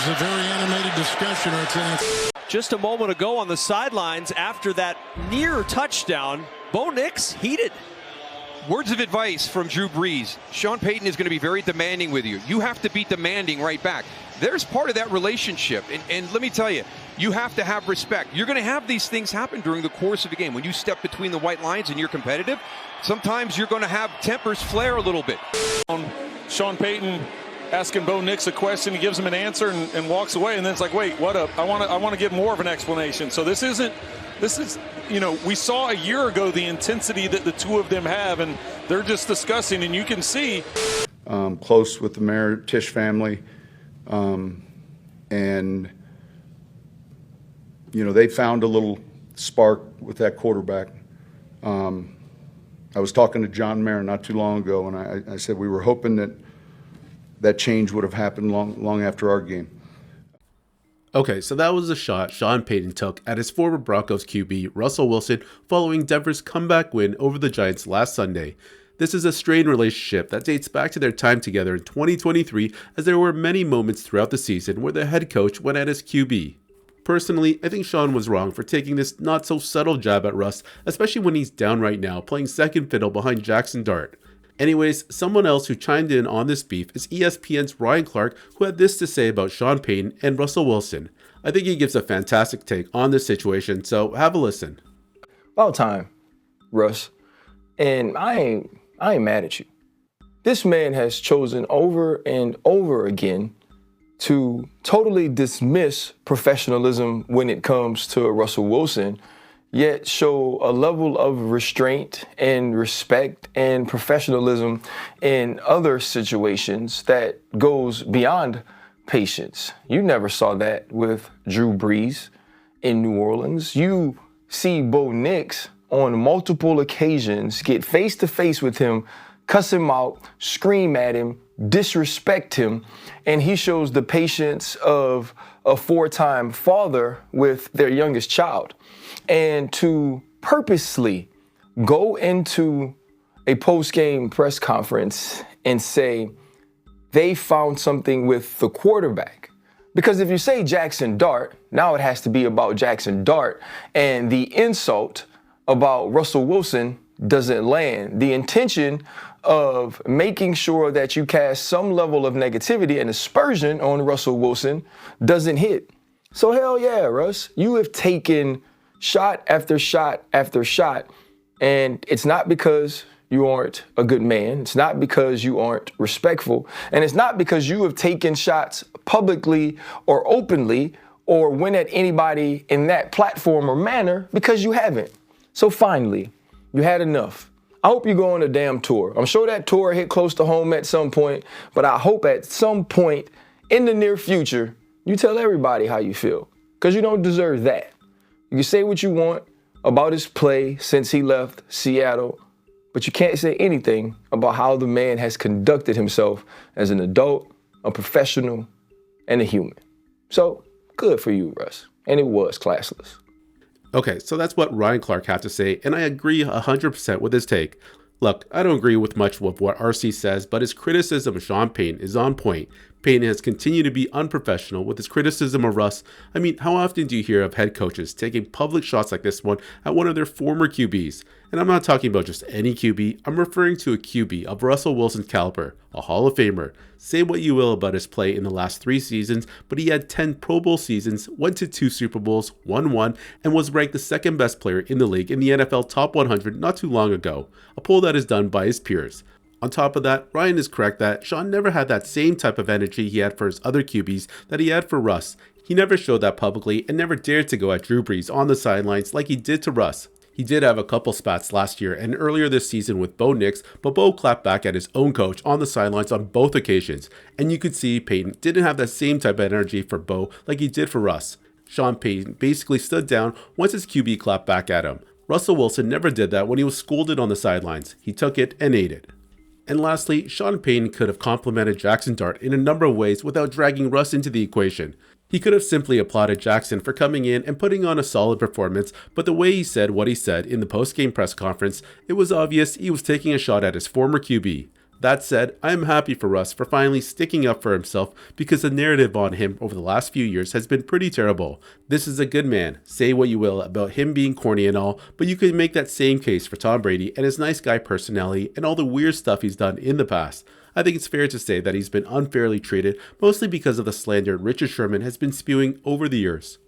was a very animated discussion. Just a moment ago on the sidelines after that near touchdown, Bo Nix heated. Words of advice from Drew Brees. Sean Payton is going to be very demanding with you. You have to be demanding right back. There's part of that relationship. And let me tell you, you have to have respect. You're going to have these things happen during the course of a game. When you step between the white lines and you're competitive, sometimes you're going to have tempers flare a little bit. Sean Payton asking Bo Nix a question, he gives him an answer and walks away, and then it's like, wait, what up? I want to give more of an explanation. So this is, we saw a year ago the intensity that the two of them have, and they're just discussing, and you can see. Close with the Mayor Tisch family, and they found a little spark with that quarterback. I was talking to John Mayer not too long ago, and I said we were hoping that change would have happened long after our game. Okay, so that was a shot Sean Payton took at his former Broncos QB, Russell Wilson, following Denver's comeback win over the Giants last Sunday. This is a strained relationship that dates back to their time together in 2023, as there were many moments throughout the season where the head coach went at his QB. Personally, I think Sean was wrong for taking this not-so-subtle jab at Russ, especially when he's down right now playing second fiddle behind Jackson Dart. Anyways, someone else who chimed in on this beef is ESPN's Ryan Clark, who had this to say about Sean Payton and Russell Wilson. I think he gives a fantastic take on this situation, so have a listen. About time, Russ. And I ain't mad at you. This man has chosen over and over again to totally dismiss professionalism when it comes to Russell Wilson, yet show a level of restraint and respect and professionalism in other situations that goes beyond patience. You never saw that with Drew Brees in New Orleans. You see Bo Nix on multiple occasions get face-to-face with him, cuss him out, scream at him, disrespect him, and he shows the patience of a four-time father with their youngest child. And to purposely go into a post-game press conference and say they found something with the quarterback. Because if you say Jackson Dart, now it has to be about Jackson Dart, and the insult about Russell Wilson doesn't land. The intention of making sure that you cast some level of negativity and aspersion on Russell Wilson doesn't hit. So hell yeah, Russ, you have taken shot after shot after shot, and it's not because you aren't a good man. It's not because you aren't respectful, and it's not because you have taken shots publicly or openly or went at anybody in that platform or manner, because you haven't. So finally, you had enough. I hope you go on a damn tour. I'm sure that tour hit close to home at some point, but I hope at some point in the near future, you tell everybody how you feel, because you don't deserve that. You can say what you want about his play since he left Seattle, but you can't say anything about how the man has conducted himself as an adult, a professional, and a human. So good for you, Russ. And it was classless. Okay, so that's what Ryan Clark had to say, and I agree 100% with his take. Look, I don't agree with much of what RC says, but his criticism of Sean Payton is on point. Payton has continued to be unprofessional with his criticism of Russ. I mean, how often do you hear of head coaches taking public shots like this one at one of their former QBs? And I'm not talking about just any QB, I'm referring to a QB of Russell Wilson's caliber, a Hall of Famer. Say what you will about his play in the last 3 seasons, but he had 10 Pro Bowl seasons, went to 2 Super Bowls, won 1, and was ranked the second best player in the league in the NFL Top 100 not too long ago, a poll that is done by his peers. On top of that, Ryan is correct that Sean never had that same type of energy he had for his other QBs that he had for Russ. He never showed that publicly and never dared to go at Drew Brees on the sidelines like he did to Russ. He did have a couple spats last year and earlier this season with Bo Nix, but Bo clapped back at his own coach on the sidelines on both occasions, and you could see Payton didn't have that same type of energy for Bo like he did for Russ. Sean Payton basically stood down once his QB clapped back at him. Russell Wilson never did that when he was scolded on the sidelines. He took it and ate it. And lastly, Sean Payton could have complimented Jackson Dart in a number of ways without dragging Russ into the equation. He could have simply applauded Jackson for coming in and putting on a solid performance, but the way he said what he said in the post-game press conference, it was obvious he was taking a shot at his former QB. That said, I am happy for Russ for finally sticking up for himself because the narrative on him over the last few years has been pretty terrible. This is a good man. Say what you will about him being corny and all, but you can make that same case for Tom Brady and his nice guy personality and all the weird stuff he's done in the past. I think it's fair to say that he's been unfairly treated, mostly because of the slander Richard Sherman has been spewing over the years.